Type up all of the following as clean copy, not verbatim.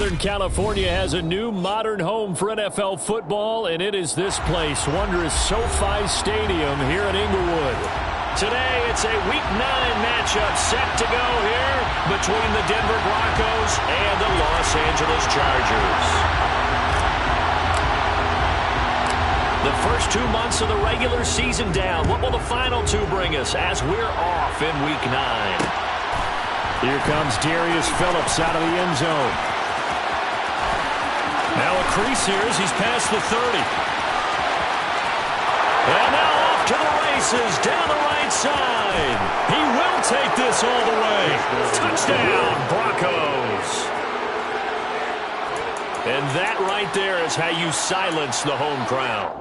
Southern California has a new modern home for NFL football, and it is this place, wondrous SoFi Stadium here in Inglewood. Today, it's a Week 9 matchup set to go here between the Denver Broncos and the Los Angeles Chargers. The first 2 months of the regular season down. What will the final two bring us as we're off in Week 9? Here comes Darius Phillips out of the end zone. Now a crease here as he's past the 30. And now off to the races down the right side. He will take this all the way. Touchdown, Broncos. And that right there is how you silence the home crowd.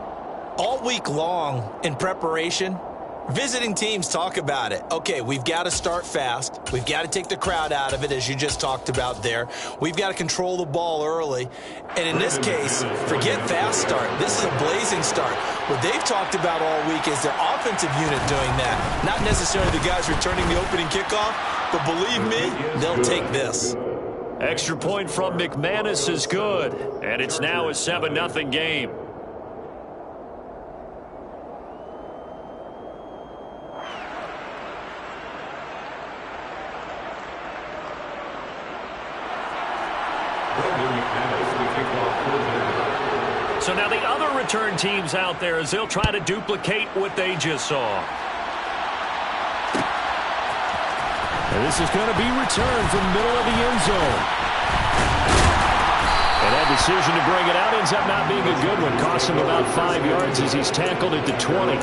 All week long in preparation, visiting teams talk about it. Okay, we've got to start fast. We've got to take the crowd out of it, as you just talked about there. We've got to control the ball early. And in this case, forget fast start. This is a blazing start. What they've talked about all week is their offensive unit doing that. Not necessarily the guys returning the opening kickoff, but believe me, they'll take this. Extra point from McManus is good. And it's now a 7-0 game. So now the other return teams out there as they'll try to duplicate what they just saw. And this is going to be returned from the middle of the end zone. And that decision to bring it out ends up not being a good one. Costs him about 5 yards as he's tackled at the 20.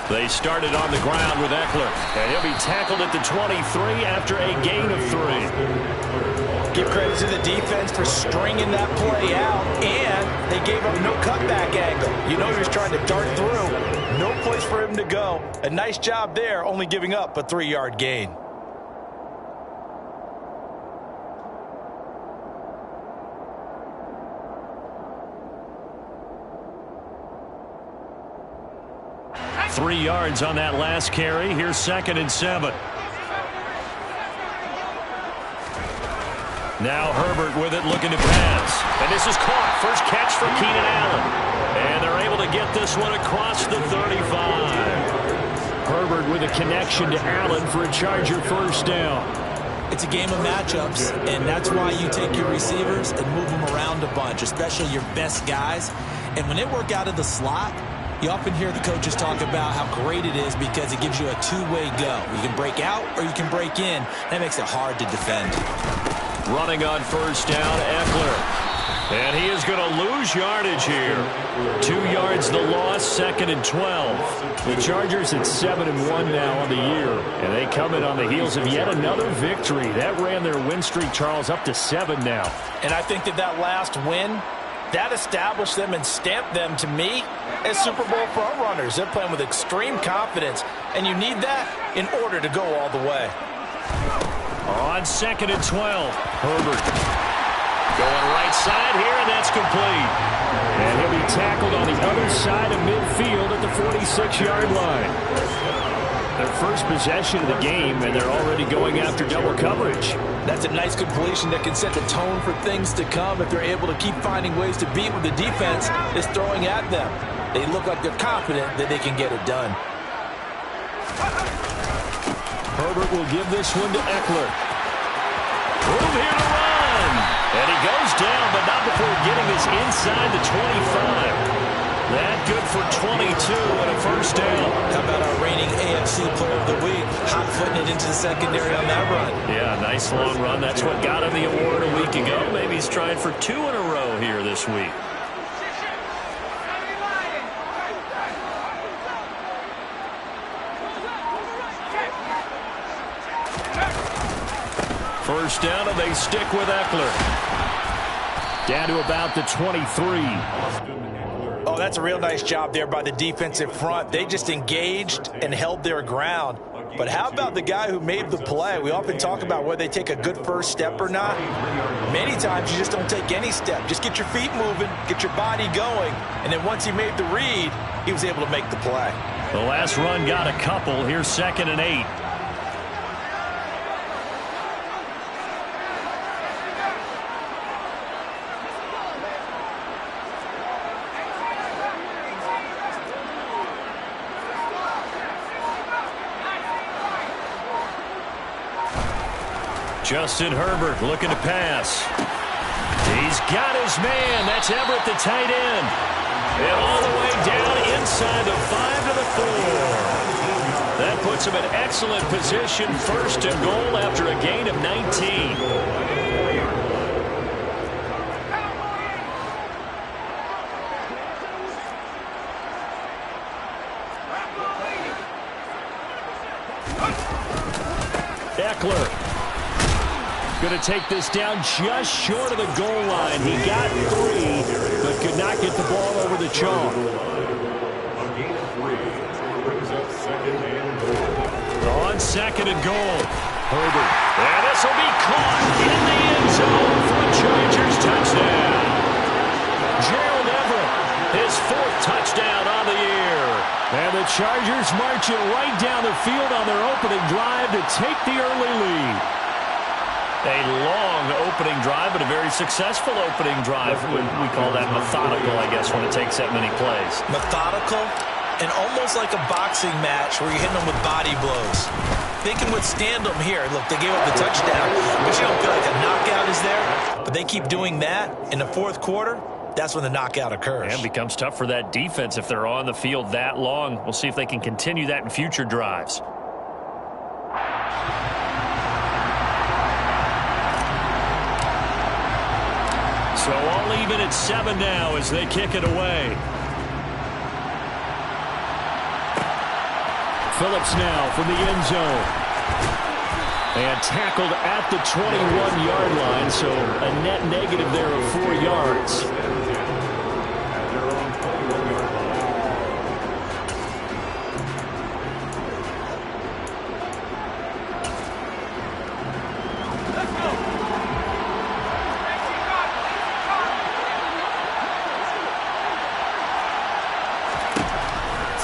'They started on the ground with Eckler, and he'll be tackled at the 23 after a gain of 3. Give credit to the defense for stringing that play out, and they gave up no cutback angle. You know he was trying to dart through. No place for him to go. A nice job there, only giving up a 3-yard gain. Three yards on that last carry. Here's 2nd and 7. Now Herbert with it, looking to pass. And this is caught. First catch for Keenan Allen. And they're able to get this one across the 35. Herbert with a connection to Allen for a Charger first down. It's a game of matchups, and that's why you take your receivers and move them around a bunch, especially your best guys. And when they work out of the slot, you often hear the coaches talk about how great it is because it gives you a two-way go. You can break out or you can break in. That makes it hard to defend. Running on first down, Eckler. And he is going to lose yardage here. 2 yards the loss, 2nd and 12. The Chargers at 7-1 now on the year. And they come in on the heels of yet another victory. That ran their win streak, Charles, up to 7 now. And I think that last win, that established them and stamped them, to me, as Super Bowl front runners. They're playing with extreme confidence, and you need that in order to go all the way. On 2nd and 12, Herbert going right side here, and that's complete. And he'll be tackled on the other side of midfield at the 46-yard line. Their first possession of the game, and they're already going after double coverage. That's a nice completion that can set the tone for things to come if they're able to keep finding ways to beat what the defense is throwing at them. They look like they're confident that they can get it done. Herbert will give this one to Eckler. Room here to run. And he goes down, but not before getting this inside the 25. That good for 22 and a first down. How about our reigning AFC Player of the Week, hot-footing it into the secondary on that run? Yeah, nice long run. That's what got him the award a week ago. Maybe he's trying for 2 in a row here this week. First down, and they stick with Eckler. Down to about the 23. Oh, that's a real nice job there by the defensive front. They just engaged and held their ground. But how about the guy who made the play? We often talk about whether they take a good first step or not. Many times you just don't take any step. Just get your feet moving, get your body going, and then once he made the read, he was able to make the play. The last run got a couple. Here's 2nd and 8. Justin Herbert looking to pass. He's got his man. That's Everett, the tight end. And all the way down inside the 5 to the 4. That puts him in excellent position. 1st and goal after a gain of 19. Eckler. Going to take this down just short of the goal line. He got 3, but could not get the ball over the chalk. On 2nd and goal, Herbert. And this will be caught in the end zone for a Chargers touchdown. Gerald Everett, his 4th touchdown on the year. And the Chargers marching right down the field on their opening drive to take the early lead. A long opening drive, but a very successful opening drive. We call that methodical, I guess, when it takes that many plays. Methodical and almost like a boxing match where you're hitting them with body blows. They can withstand them here. Look, they gave up the touchdown, but you don't feel like a knockout is there. But they keep doing that in the 4th quarter. That's when the knockout occurs. And it becomes tough for that defense if they're on the field that long. We'll see if they can continue that in future drives. So all even at 7 now as they kick it away. Phillips now from the end zone. And tackled at the 21-yard line, so a net negative there of 4 yards.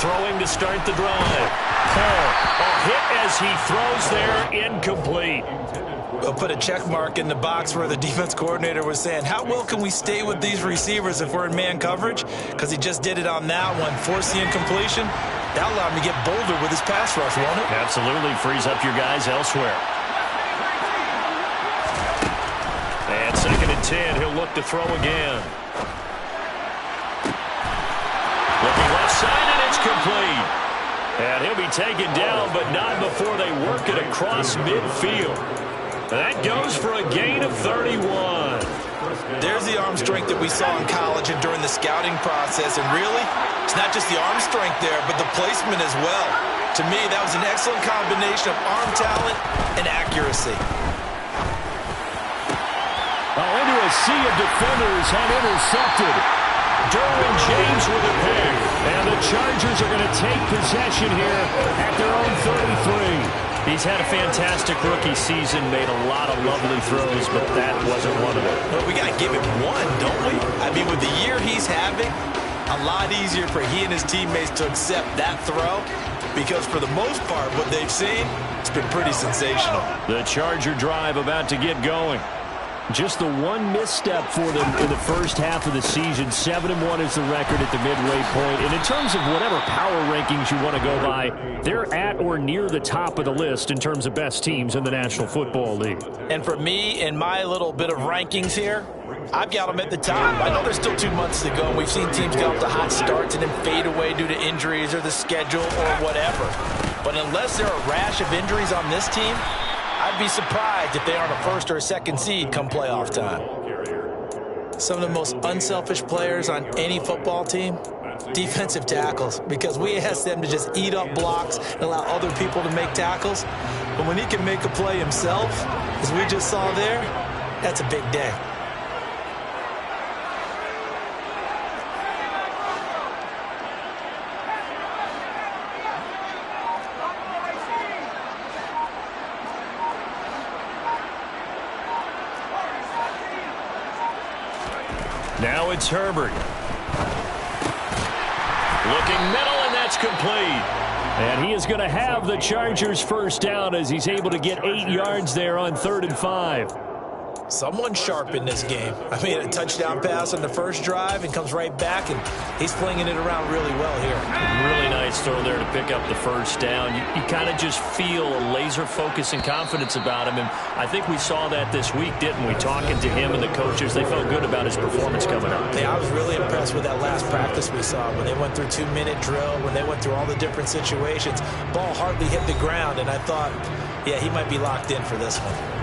Throwing to start the drive. A hit as he throws there, incomplete. We'll put a check mark in the box where the defense coordinator was saying, how well can we stay with these receivers if we're in man coverage? Because he just did it on that one, forced the incompletion. That allowed him to get bolder with his pass rush, won't it? Absolutely, frees up your guys elsewhere. And 2nd and 10, he'll look to throw again. Looking left side, and it's complete. And he'll be taken down, but not before they work it across midfield. That goes for a gain of 31. There's the arm strength that we saw in college and during the scouting process. And really, it's not just the arm strength there, but the placement as well. To me, that was an excellent combination of arm talent and accuracy. Into a sea of defenders and intercepted. Derwin James with a pick. And the Chargers are going to take possession here at their own 33. He's had a fantastic rookie season, made a lot of lovely throws, but that wasn't one of them. Well, we got to give him one, don't we? I mean, with the year he's having, a lot easier for he and his teammates to accept that throw because for the most part, what they've seen, it's been pretty sensational. The Charger drive about to get going. Just the one misstep for them in the first half of the season. 7-1 is the record at the midway point. And in terms of whatever power rankings you want to go by, they're at or near the top of the list in terms of best teams in the National Football League. And for me, in my little bit of rankings here, I've got them at the top. I know there's still 2 months to go, and we've seen teams get off to hot starts and then fade away due to injuries or the schedule or whatever. But unless there are a rash of injuries on this team, I'd be surprised if they aren't a 1st or a 2nd seed come playoff time. Some of the most unselfish players on any football team, defensive tackles, because we ask them to just eat up blocks and allow other people to make tackles. But when he can make a play himself, as we just saw there, that's a big day. Now it's Herbert. Looking middle, and that's complete. And he is going to have the Chargers first down as he's able to get 8 yards there on 3rd and 5. Someone sharp in this game. I mean, a touchdown pass on the first drive and comes right back, and he's flinging it around really well here. Really nice throw there to pick up the first down. You kind of just feel a laser focus and confidence about him, and I think we saw that this week, didn't we? Talking to him and the coaches, they felt good about his performance coming up. Yeah, I was really impressed with that last practice we saw when they went through 2-minute drill, when they went through all the different situations. Ball hardly hit the ground, and I thought, yeah, he might be locked in for this one.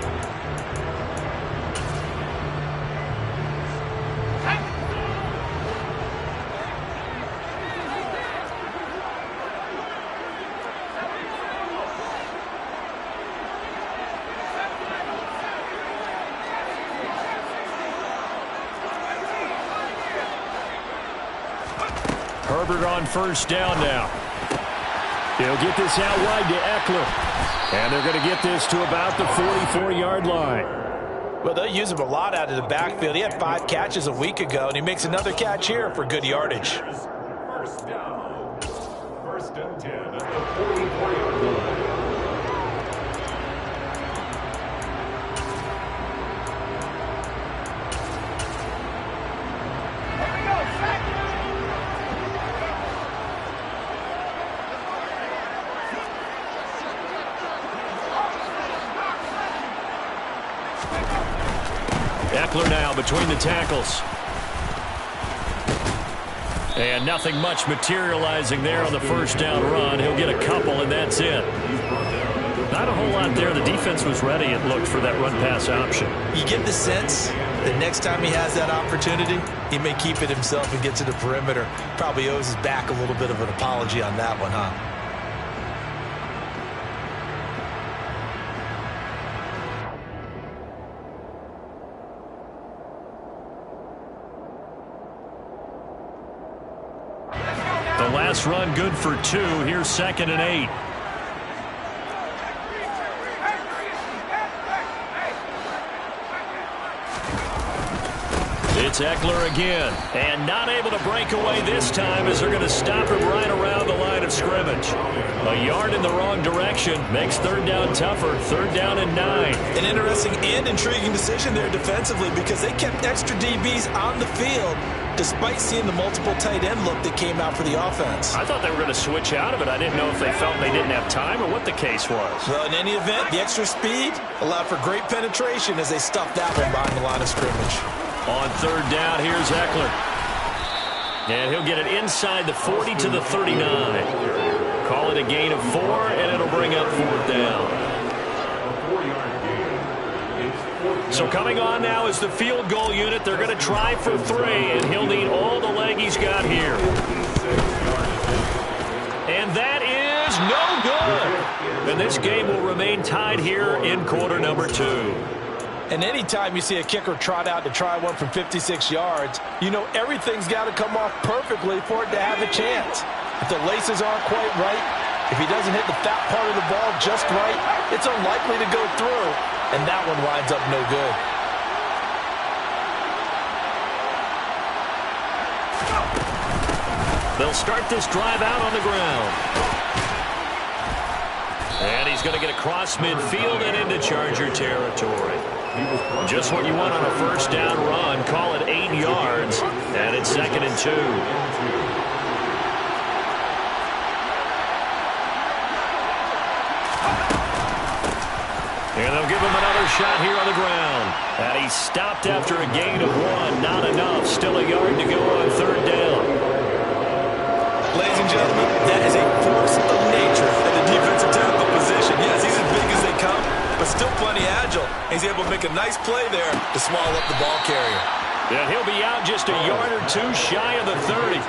Herbert on first down now. He'll get this out wide to Eckler. And they're going to get this to about the 44-yard line. Well, they'll use him a lot out of the backfield. He had 5 catches a week ago, and he makes another catch here for good yardage. First down. 1st and 10 at the 44-yard line. Eckler now between the tackles. And nothing much materializing there on the first down run. He'll get a couple, and that's it. Not a whole lot there. The defense was ready, it looked, for that run-pass option. You get the sense that next time he has that opportunity, he may keep it himself and get to the perimeter. Probably owes his back a little bit of an apology on that one, huh? Last run good for 2. Here's 2nd and 8. It's Eckler again, and not able to break away this time as they're going to stop him right around the line of scrimmage. A yard in the wrong direction makes 3rd down tougher. 3rd down and 9. An interesting and intriguing decision there defensively because they kept extra DBs on the field despite seeing the multiple tight end look that came out for the offense. I thought they were going to switch out of it. I didn't know if they felt they didn't have time or what the case was. Well, in any event, the extra speed allowed for great penetration as they stuffed that one behind the line of scrimmage. On 3rd down, here's Eckler. And he'll get it inside the 40 to the 39. Call it a gain of 4, and it'll bring up 4th down. So coming on now is the field goal unit. They're going to try for 3, and he'll need all the leg he's got here. And that is no good. And this game will remain tied here in quarter number 2. And anytime you see a kicker trot out to try one from 56 yards, you know everything's got to come off perfectly for it to have a chance. If the laces aren't quite right, if he doesn't hit the fat part of the ball just right, it's unlikely to go through, and that one winds up no good. They'll start this drive out on the ground. And he's going to get across midfield and into Charger territory. Just what you want on a first down run. Call it 8 yards. And it's 2nd and 2. And they'll give him another shot here on the ground. And he stopped after a gain of 1. Not enough. Still a yard to go on 3rd down. Ladies and gentlemen, that is a force of nature at the defensive tackle position. Yes, he's as big as they come, but still plenty agile. He's able to make a nice play there to swallow up the ball carrier. And he'll be out just a yard or 2 shy of the 30.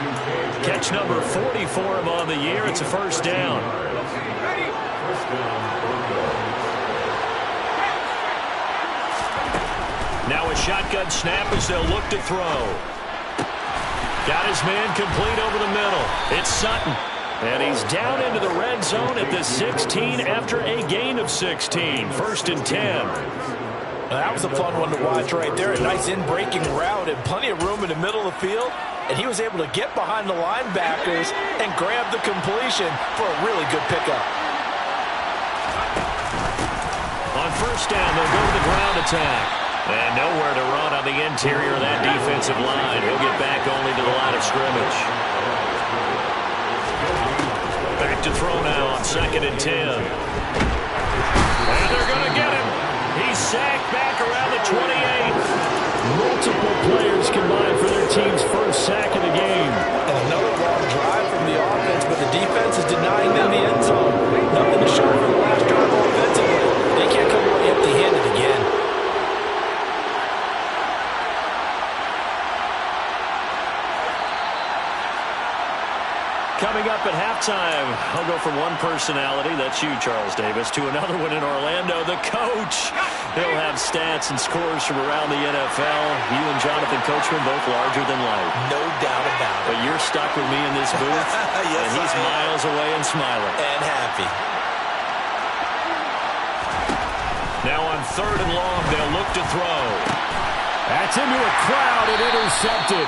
Catch number 40 for him on the year. It's a first down. Now a shotgun snap as they'll look to throw. Got his man complete over the middle. It's Sutton. And he's down into the red zone at the 16 after a gain of 16. 1st and 10. That was a fun one to watch right there. A nice in-breaking route and plenty of room in the middle of the field. And he was able to get behind the linebackers and grab the completion for a really good pickup. On first down, they'll go to the ground attack. And nowhere to run on the interior of that defensive line. He'll get back only to the line of scrimmage. Back to throw now on 2nd and 10. And they're going to get him. He's sacked back around the 28. Multiple players combined for their team's first sack of the game. And another long drive from the offense, but the defense is denying them the end zone. Nothing to show for the last drive offensively. They can't come away empty-handed again. Coming up at halftime, I'll go from one personality, that's you, Charles Davis, to another one in Orlando, the coach. He'll have stats and scores from around the NFL. You and Jonathan Coachman both larger than life. No doubt about it. But you're stuck with me in this booth, yes, and he's miles away and smiling. And happy. Now on 3rd and long, they'll look to throw. That's into a crowd and intercepted.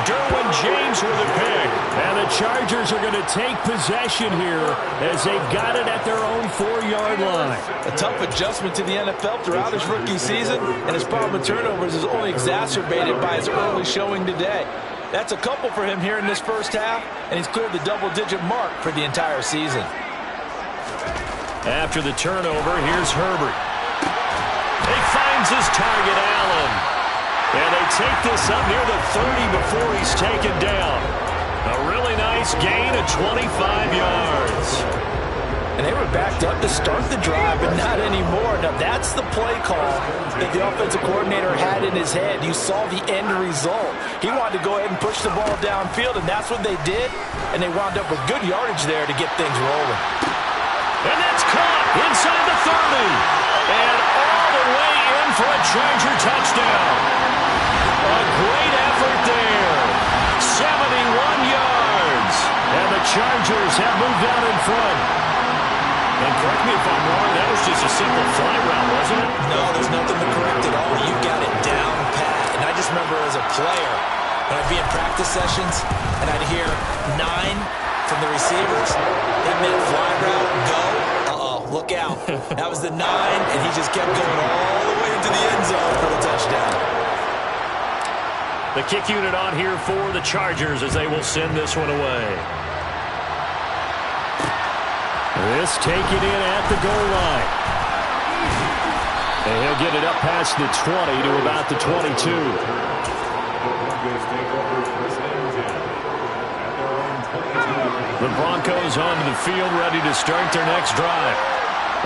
Derwin James with a pick. And the Chargers are going to take possession here as they've got it at their own 4-yard line. A tough adjustment to the NFL throughout his rookie season, and his problem with turnovers is only exacerbated by his early showing today. That's a couple for him here in this first half, and he's cleared the double-digit mark for the entire season. After the turnover, here's Herbert. He finds his target, Allen. And they take this up near the 30 before he's taken down. A really nice gain of 25 yards. And they were backed up to start the drive, but not anymore. Now, that's the play call that the offensive coordinator had in his head. You saw the end result. He wanted to go ahead and push the ball downfield, and that's what they did. And they wound up with good yardage there to get things rolling. And that's caught inside the 30. And all the way in for a Charger touchdown. A great effort there. 71 yards. And the Chargers have moved out in front. And correct me if I'm wrong, that was just a simple fly route, wasn't it? No, there's nothing to correct at all. You got it down pat. And I just remember as a player, when I'd be in practice sessions, and I'd hear 9 from the receivers, that meant fly route, go. Look out. That was the 9, and he just kept going all the way into the end zone for the touchdown. The kick unit on here for the Chargers as they will send this one away. This taken in at the goal line. And he'll get it up past the 20 to about the 22. The Broncos onto the field, ready to start their next drive.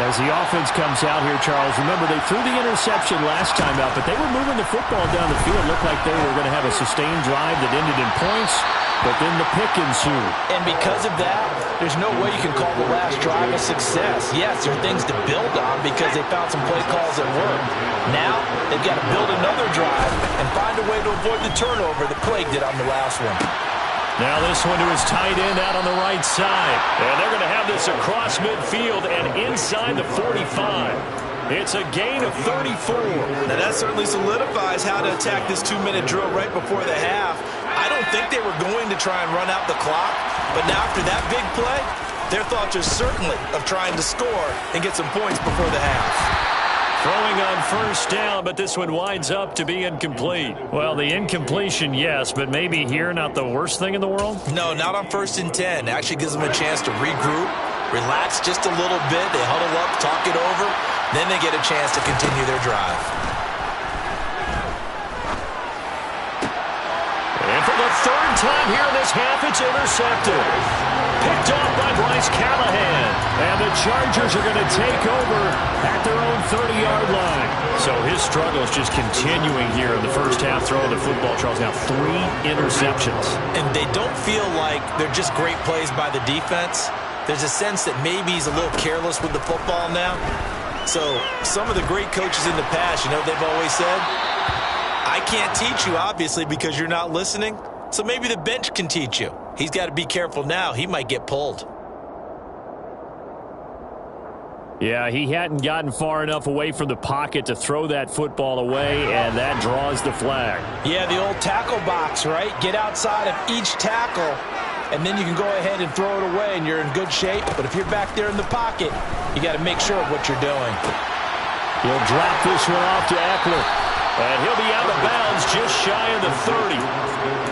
As the offense comes out here, Charles, remember they threw the interception last time out, but they were moving the football down the field. Looked like they were going to have a sustained drive that ended in points, but then the pick ensued. And because of that, there's no way you can call the last drive a success. Yes, there are things to build on because they found some play calls that worked. Now, they've got to build another drive and find a way to avoid the turnover that plagued it on the last one. Now this one to his tight end out on the right side. And they're going to have this across midfield and inside the 45. It's a gain of 34. Now that certainly solidifies how to attack this 2-minute drill right before the half. I don't think they were going to try and run out the clock. But now after that big play, their thoughts are certainly of trying to score and get some points before the half. Throwing on first down, but this one winds up to be incomplete. Well, the incompletion, yes, but maybe here not the worst thing in the world? No, not on 1st and 10. Actually gives them a chance to regroup, relax just a little bit. They huddle up, talk it over. Then they get a chance to continue their drive. And for the 3rd time here in this half, it's intercepted. Picked off by Bryce Callahan. And the Chargers are going to take over at their own 30-yard line. So his struggles just continuing here in the first half, throwing the football. Charles, now 3 interceptions. And they don't feel like they're just great plays by the defense. There's a sense that maybe he's a little careless with the football now. So some of the great coaches in the past, you know, they've always said, I can't teach you, obviously, because you're not listening. So maybe the bench can teach you. He's got to be careful now. He might get pulled. Yeah, he hadn't gotten far enough away from the pocket to throw that football away, and that draws the flag. Yeah, the old tackle box, right? Get outside of each tackle, and then you can go ahead and throw it away, and you're in good shape. But if you're back there in the pocket, you got to make sure of what you're doing. He'll drop this one off to Eckler, and he'll be out of bounds just shy of the 30.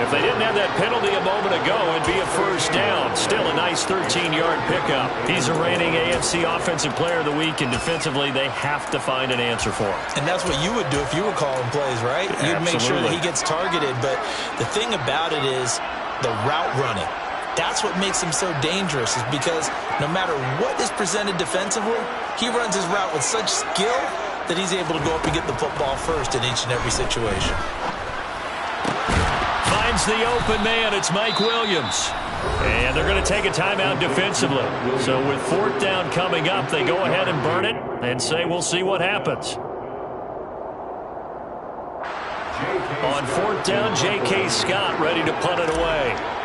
If they didn't have that penalty a moment ago, it'd be a first down. Still a nice 13-yard pickup. He's the reigning AFC Offensive Player of the Week, and defensively, they have to find an answer for him. And that's what you would do if you were calling plays, right? You'd make sure that he gets targeted. But the thing about it is the route running. That's what makes him so dangerous, is because no matter what is presented defensively, he runs his route with such skill that he's able to go up and get the football first in each and every situation. Finds the open man. It's Mike Williams. And they're going to take a timeout defensively. So with fourth down coming up, they go ahead and burn it and say we'll see what happens. On fourth down, J.K. Scott ready to punt it away.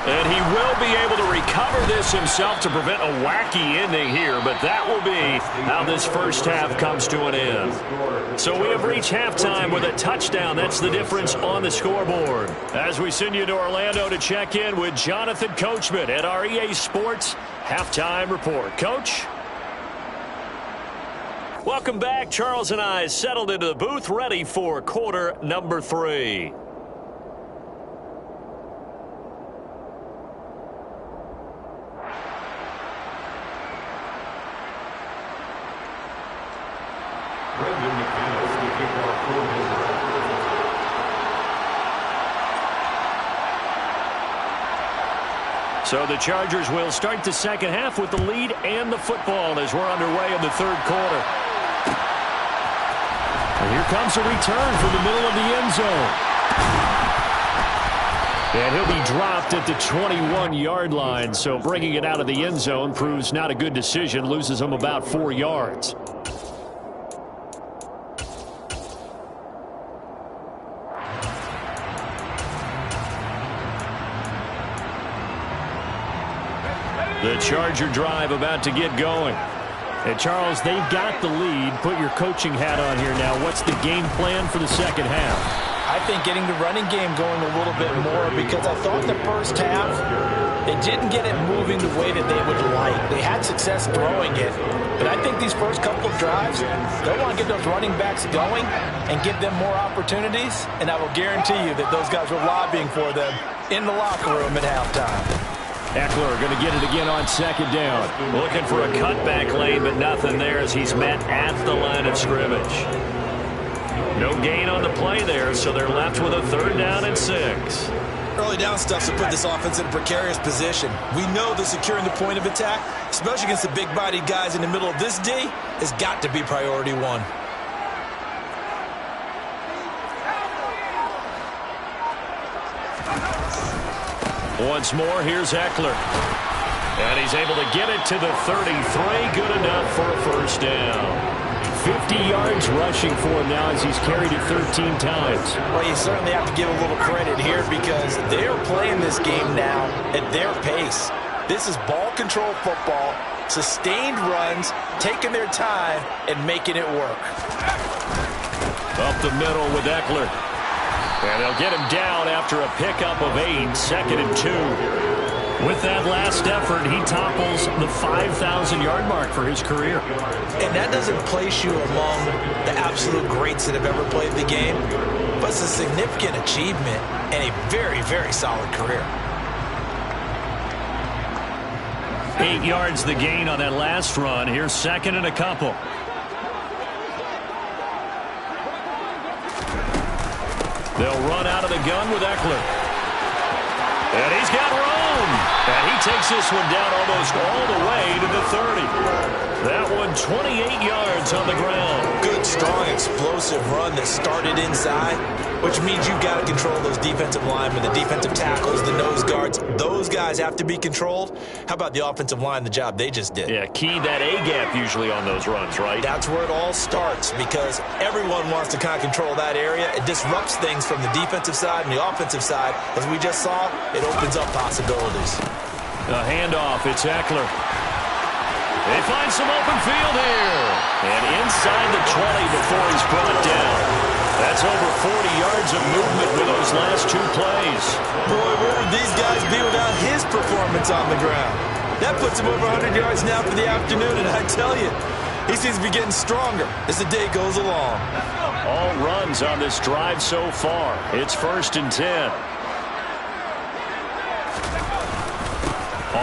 And he will be able to recover this himself to prevent a wacky ending here, but that will be how this first half comes to an end. So we have reached halftime with a touchdown. That's the difference on the scoreboard. As we send you to Orlando to check in with Jonathan Coachman at our EA Sports Halftime Report. Coach? Welcome back. Charles and I settled into the booth, ready for quarter number 3. So the Chargers will start the second half with the lead and the football as we're underway in the third quarter. And here comes a return from the middle of the end zone. And he'll be dropped at the 21-yard line, so bringing it out of the end zone proves not a good decision, loses him about 4 yards. The Charger drive about to get going. And Charles, they've got the lead. Put your coaching hat on here now. What's the game plan for the second half? I think getting the running game going a little bit more, because I thought the first half they didn't get it moving the way that they would like. They had success throwing it. But I think these first couple of drives, they'll want to get those running backs going and give them more opportunities. And I will guarantee you that those guys were lobbying for them in the locker room at halftime. Eckler going to get it again on second down. Looking for a cutback lane, but nothing there as he's met at the line of scrimmage. No gain on the play there, so they're left with a third down and 6. Early down stuff to put this offense in a precarious position. We know that securing the point of attack, especially against the big-bodied guys in the middle of this D, has got to be priority 1. Once more, here's Eckler. And he's able to get it to the 33. Good enough for a first down. 50 yards rushing for him now as he's carried it 13 times. Well, you certainly have to give a little credit here because they're playing this game now at their pace. This is ball control football, sustained runs, taking their time, and making it work. Up the middle with Eckler. And they'll get him down after a pickup of 8, 2nd and 2. With that last effort, he topples the 5,000-yard mark for his career. And that doesn't place you among the absolute greats that have ever played the game, but it's a significant achievement and a very, very solid career. 8 yards the gain on that last run. Here's 2nd and a couple. They'll run out of the gun with Eckler. And he's got room. own. And he takes this one down almost all the way to the 30. That one 28 yards on the ground. Good, strong, explosive run that started inside, which means you've got to control those defensive linemen, the defensive tackles, the nose guards. Those guys have to be controlled. How about the offensive line, the job they just did? Yeah, key that A-gap usually on those runs, right? That's where it all starts because everyone wants to kind of control that area. It disrupts things from the defensive side and the offensive side. As we just saw, it opens up possibilities. A handoff, it's Eckler. They find some open field here. And inside the 20 before he's brought down. That's over 40 yards of movement with those last two plays. Boy, where would these guys be without his performance on the ground? That puts him over 100 yards now for the afternoon, and I tell you, he seems to be getting stronger as the day goes along. All runs on this drive so far. It's 1st and 10.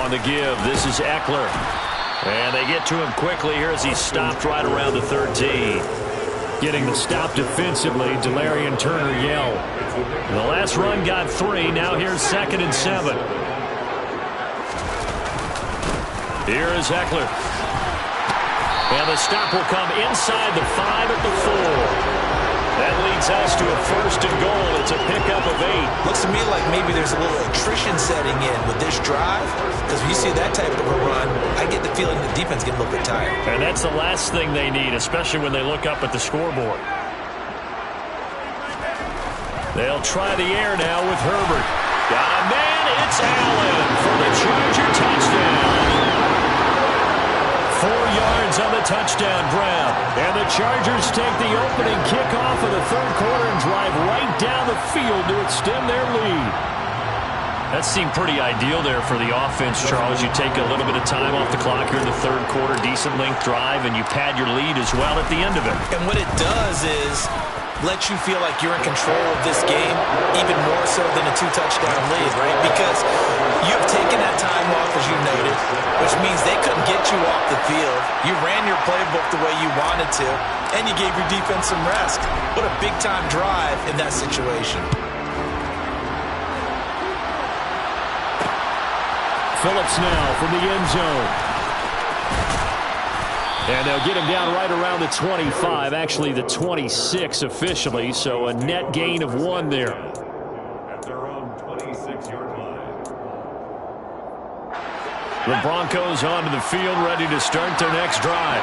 On the give, this is Eckler. And they get to him quickly here as he's stopped right around the 13. Getting the stop defensively, Delarian Turner Yell. The last run got 3. Now here's 2nd and 7. Here is Eckler. And the stop will come inside the 5 at the 4. That leads us to a 1st and goal. It's a pickup of 8. Looks to me like maybe there's a little attrition setting in with this drive. Because when you see that type of a run, I get the feeling the defense get a little bit tired. And that's the last thing they need, especially when they look up at the scoreboard. They'll try the air now with Herbert. Got a man. It's Allen for the Charger touchdown. 4 yards on the touchdown grab. And the Chargers take the opening kickoff of the 3rd quarter and drive right down the field to extend their lead. That seemed pretty ideal there for the offense, Charles. You take a little bit of time off the clock here in the 3rd quarter, decent length drive, and you pad your lead as well at the end of it. And what it does is let you feel like you're in control of this game, even more so than a 2-touchdown lead, right? Because you've taken that time off, as you noted, which means they couldn't get you off the field. You ran your playbook the way you wanted to, and you gave your defense some rest. What a big-time drive in that situation. Phillips now from the end zone. And they'll get him down right around the 25, actually the 26 officially, so a net gain of 1 there. At their own 26-yard line. The Broncos onto the field, ready to start their next drive.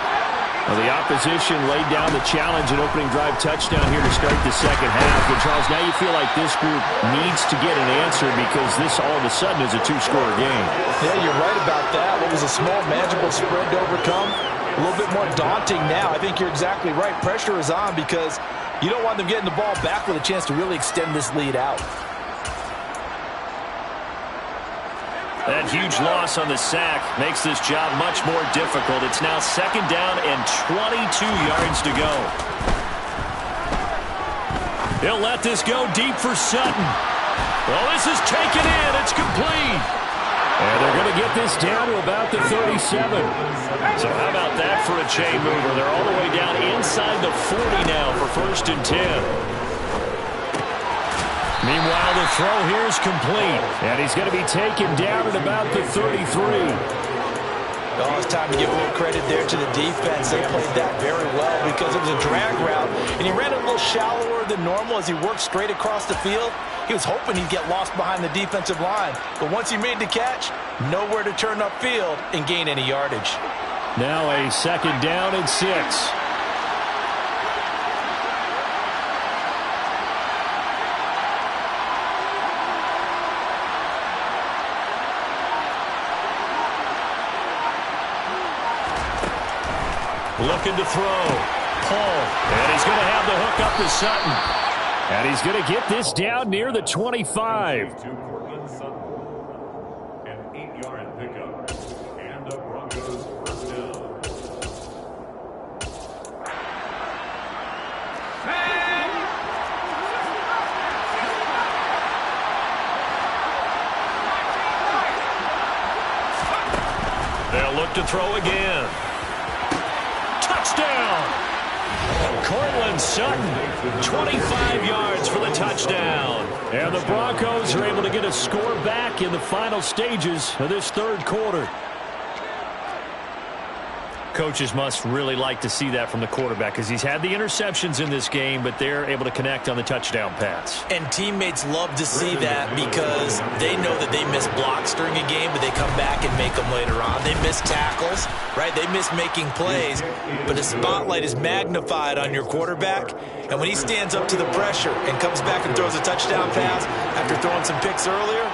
Well, the opposition laid down the challenge and opening drive touchdown here to start the 2nd half. But, Charles, now you feel like this group needs to get an answer because this all of a sudden is a 2-score game. Yeah, you're right about that. What was a small, manageable spread to overcome? A little bit more daunting now. I think you're exactly right. Pressure is on because you don't want them getting the ball back with a chance to really extend this lead out. That huge loss on the sack makes this job much more difficult. It's now 2nd down and 22 yards to go. He'll let this go deep for Sutton. Well, this is taken in. It's complete. And they're going to get this down to about the 37. So how about that for a chain mover? They're all the way down inside the 40 now for 1st and 10. Meanwhile, the throw here is complete. And he's going to be taken down at about the 33. Oh, it's time to give a little credit there to the defense. They played that very well because it was a drag route. And he ran a little shallower than normal as he worked straight across the field. He was hoping he'd get lost behind the defensive line. But once he made the catch, nowhere to turn upfield and gain any yardage. Now a 2nd down and 6. Looking to throw. Paul. And he's going to have the hook up to Sutton. And he's going to get this down near the 25. To Cortland Sutton. An 8-yard pickup. And the Broncos 1st down. They'll look to throw again. Touchdown! Cortland Sutton, 25 yards for the touchdown. And the Broncos are able to get a score back in the final stages of this third quarter. Coaches must really like to see that from the quarterback because he's had the interceptions in this game, but they're able to connect on the touchdown pass. And teammates love to see that because they know that they miss blocks during a game, but they come back and make them later on. They miss tackles, right? They miss making plays, but the spotlight is magnified on your quarterback. And when he stands up to the pressure and comes back and throws a touchdown pass after throwing some picks earlier,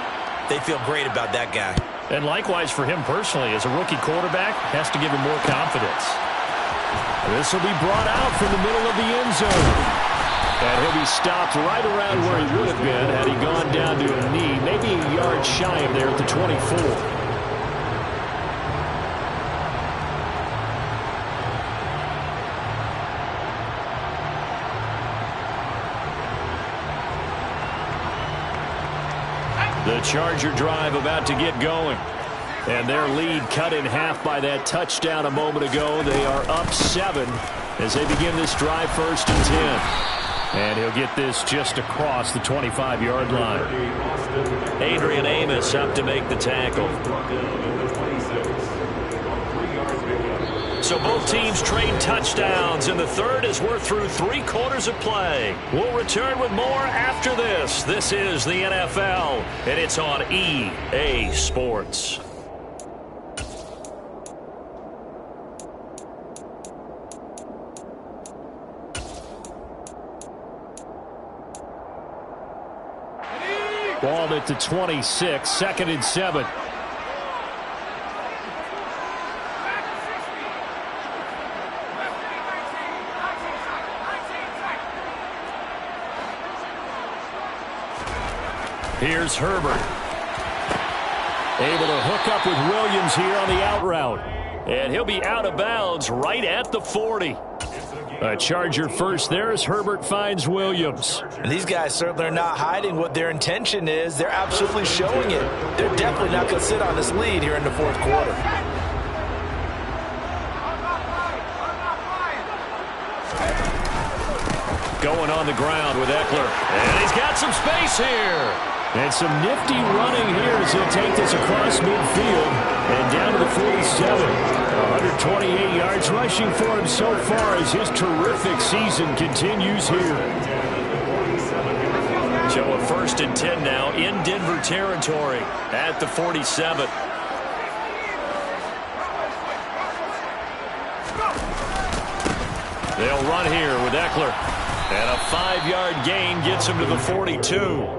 they feel great about that guy. And likewise for him personally, as a rookie quarterback, has to give him more confidence. This will be brought out from the middle of the end zone. And he'll be stopped right around where he would have been had he gone down to a knee, maybe a yard shy of there at the 24. The Charger drive about to get going. And their lead cut in half by that touchdown a moment ago. They are up 7 as they begin this drive, 1st and 10. And he'll get this just across the 25-yard line. Adrian Amos up to make the tackle. So both teams trade touchdowns, and the third as we're through 3 quarters of play. We'll return with more after this. This is the NFL, and it's on EA Sports. Ball at the 26, 2nd and 7. Here's Herbert. Able to hook up with Williams here on the out route. And he'll be out of bounds right at the 40. A Charger first there as Herbert finds Williams. And these guys certainly are not hiding what their intention is. They're absolutely showing it. They're definitely not going to sit on this lead here in the 4th quarter. Going on the ground with Eckler. And he's got some space here. And some nifty running here as he'll take this across midfield and down to the 47. 128 yards rushing for him so far as his terrific season continues here. So a 1st and 10 now in Denver territory at the 47. They'll run here with Eckler. And a 5-yard gain gets him to the 42.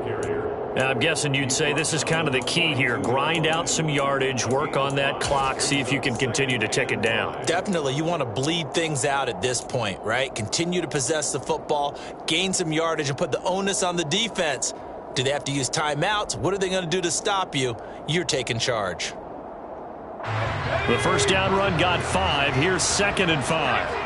Now, I'm guessing you'd say this is kind of the key here. Grind out some yardage, work on that clock, see if you can continue to tick it down. Definitely. You want to bleed things out at this point, right? Continue to possess the football, gain some yardage, and put the onus on the defense. Do they have to use timeouts? What are they going to do to stop you? You're taking charge. The first down run got 5. Here's 2nd and 5.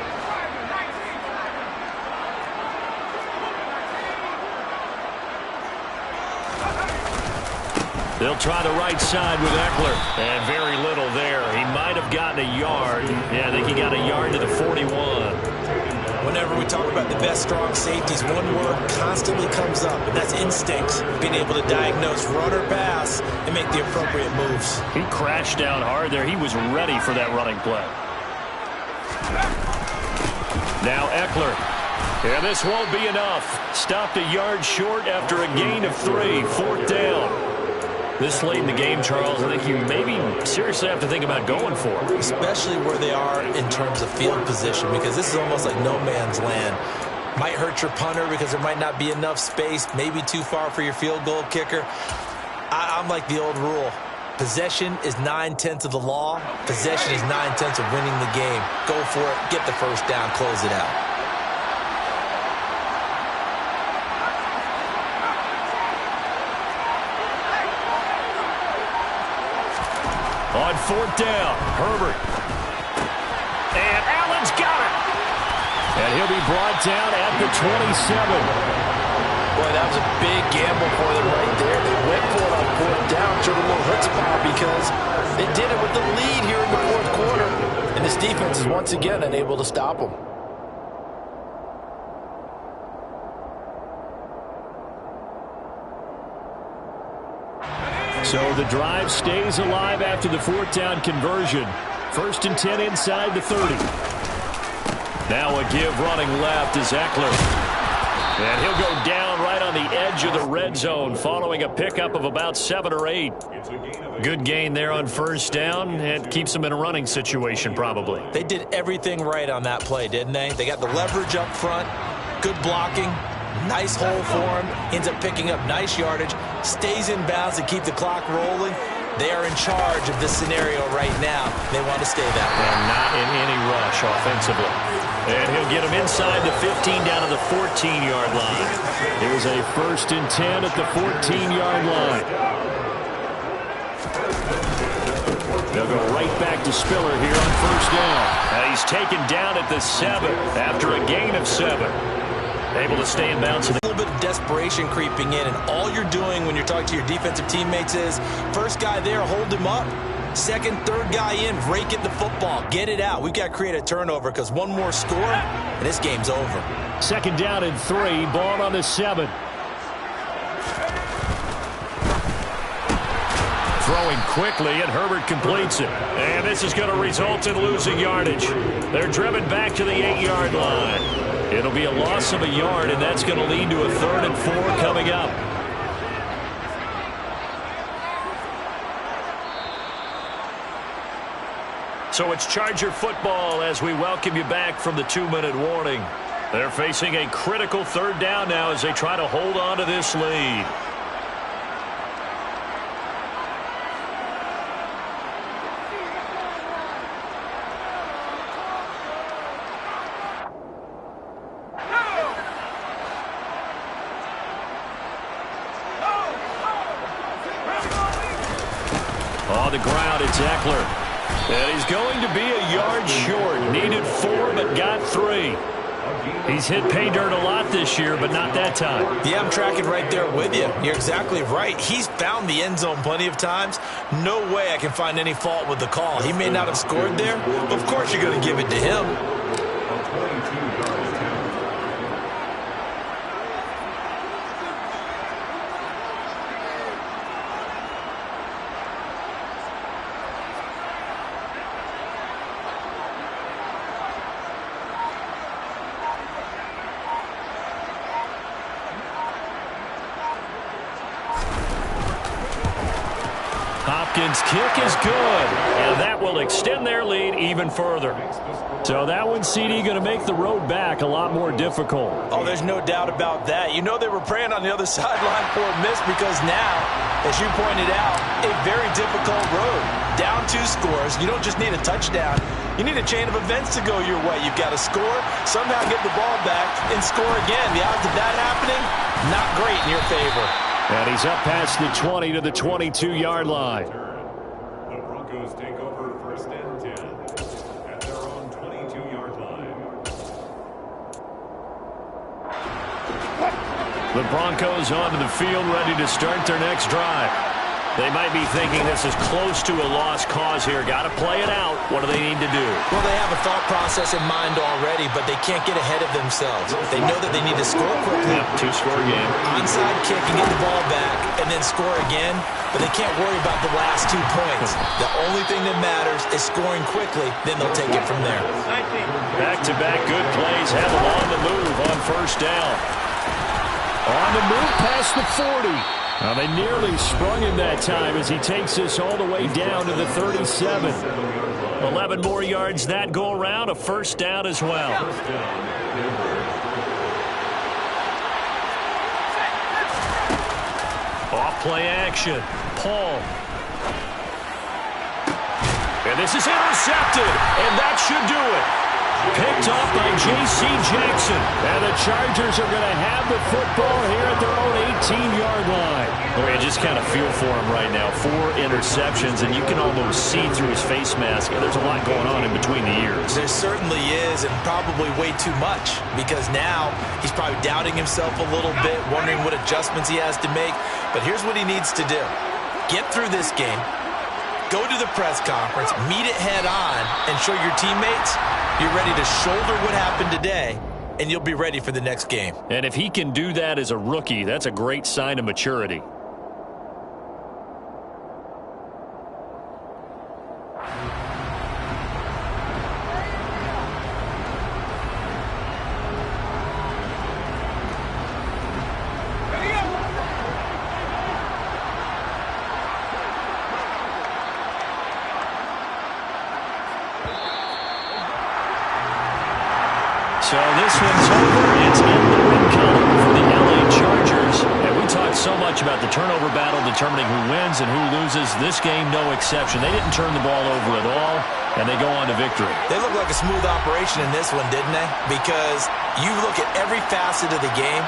They'll try the right side with Eckler. And very little there. He might have gotten a yard. Yeah, I think he got a yard to the 41. Whenever we talk about the best strong safeties, one word constantly comes up, and that's instinct. Being able to diagnose run or pass and make the appropriate moves. He crashed down hard there. He was ready for that running play. Now Eckler. And this won't be enough. Stopped a yard short after a gain of 3. 4th down. This late in the game, Charles, I think you maybe seriously have to think about going for it. Especially where they are in terms of field position, because this is almost like no man's land. Might hurt your punter because there might not be enough space, maybe too far for your field goal kicker. I'm like the old rule. Possession is 9/10 of the law. Possession is 9/10 of winning the game. Go for it, get the first down, close it out. On 4th down, Herbert. And Allen's got it. And he'll be brought down at the 27. Boy, that was a big gamble for them right there. They went for it on 4th down, showed a little chutzpah because they did it with the lead here in the 4th quarter. And this defense is once again unable to stop them. So the drive stays alive after the fourth down conversion. 1st and 10 inside the 30. Now a give running left is Eckler. And he'll go down right on the edge of the red zone following a pickup of about 7 or 8. Good gain there on 1st down. It keeps them in a running situation probably. They did everything right on that play, didn't they? They got the leverage up front, good blocking, nice hole for him, ends up picking up nice yardage, stays in bounds to keep the clock rolling. They are in charge of this scenario right now. They want to stay that way. And not in any rush offensively. And he'll get him inside the 15 down to the 14-yard line. Here's a 1st and 10 at the 14-yard line. They'll go right back to Spiller here on 1st down. And he's taken down at the 7 after a gain of 7. Able to stay in bounds. A little bit of desperation creeping in, and all you're doing when you're talking to your defensive teammates is, first guy there, hold him up. Second, third guy in, rake at the football. Get it out. We've got to create a turnover because one more score, and this game's over. 2nd down and 3, ball on the 7. Throwing quickly, and Herbert completes it. And this is going to result in losing yardage. They're driven back to the 8-yard line. It'll be a loss of a yard, and that's going to lead to a 3rd and 4 coming up. So it's Charger football as we welcome you back from the 2-minute warning. They're facing a critical 3rd down now as they try to hold on to this lead. On the ground, it's Eckler. And he's going to be a yard short. Needed 4, but got 3. He's hit pay dirt a lot this year, but not that time. Yeah, I'm tracking right there with you. You're exactly right. He's found the end zone plenty of times. No way I can find any fault with the call. He may not have scored there, but of course you're going to give it to him. Hopkins' kick is good, and that will extend their lead even further. So that one, CD, going to make the road back a lot more difficult. Oh, there's no doubt about that. You know they were praying on the other sideline for a miss because now, as you pointed out, a very difficult road. Down 2 scores. You don't just need a touchdown. You need a chain of events to go your way. You've got to score, somehow get the ball back, and score again. The odds of that happening, not great in your favor. And he's up past the 20 to the 22-yard line. The Broncos take over 1st and 10 at their own 22-yard line. The Broncos onto the field, ready to start their next drive. They might be thinking this is close to a lost cause here. Got to play it out. What do they need to do? Well, they have a thought process in mind already, but they can't get ahead of themselves. They know that they need to score quickly. Yep, 2-score game. Onside kick and get the ball back and then score again, but they can't worry about the last 2 points. The only thing that matters is scoring quickly, then they'll take it from there. Back-to-back good plays have them on the move on 1st down. On the move past the 40. Now they nearly sprung him that time as he takes this all the way down to the 37. 11 more yards that go around, a 1st down as well. Off play action. Paul. And this is intercepted, and that should do it. Picked off by J.C. Jackson. And the Chargers are going to have the football here at their own 18-yard line. Well, you just kind of feel for him right now. 4 interceptions, and you can almost see through his face mask. There's a lot going on in between the ears. There certainly is, and probably way too much, because now he's probably doubting himself a little bit, wondering what adjustments he has to make. But here's what he needs to do. Get through this game. Go to the press conference, meet it head on, and show your teammates you're ready to shoulder what happened today, and you'll be ready for the next game. And if he can do that as a rookie, that's a great sign of maturity. So this one's over. It's in the win column for the LA Chargers. And we talked so much about the turnover battle determining who wins and who loses. This game, no exception. They didn't turn the ball over at all, and they go on to victory. They look like a smooth operation in this one, didn't they? Because you look at every facet of the game,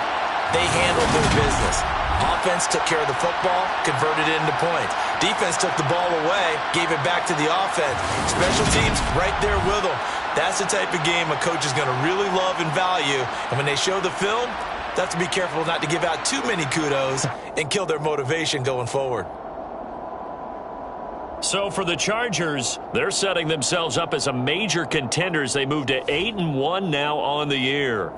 they handled their business. Offense took care of the football, converted it into points. Defense took the ball away, gave it back to the offense. Special teams right there with them. That's the type of game a coach is going to really love and value. And when they show the film, they have to be careful not to give out too many kudos and kill their motivation going forward. So for the Chargers, they're setting themselves up as a major contender as they move to 8-1 now on the year.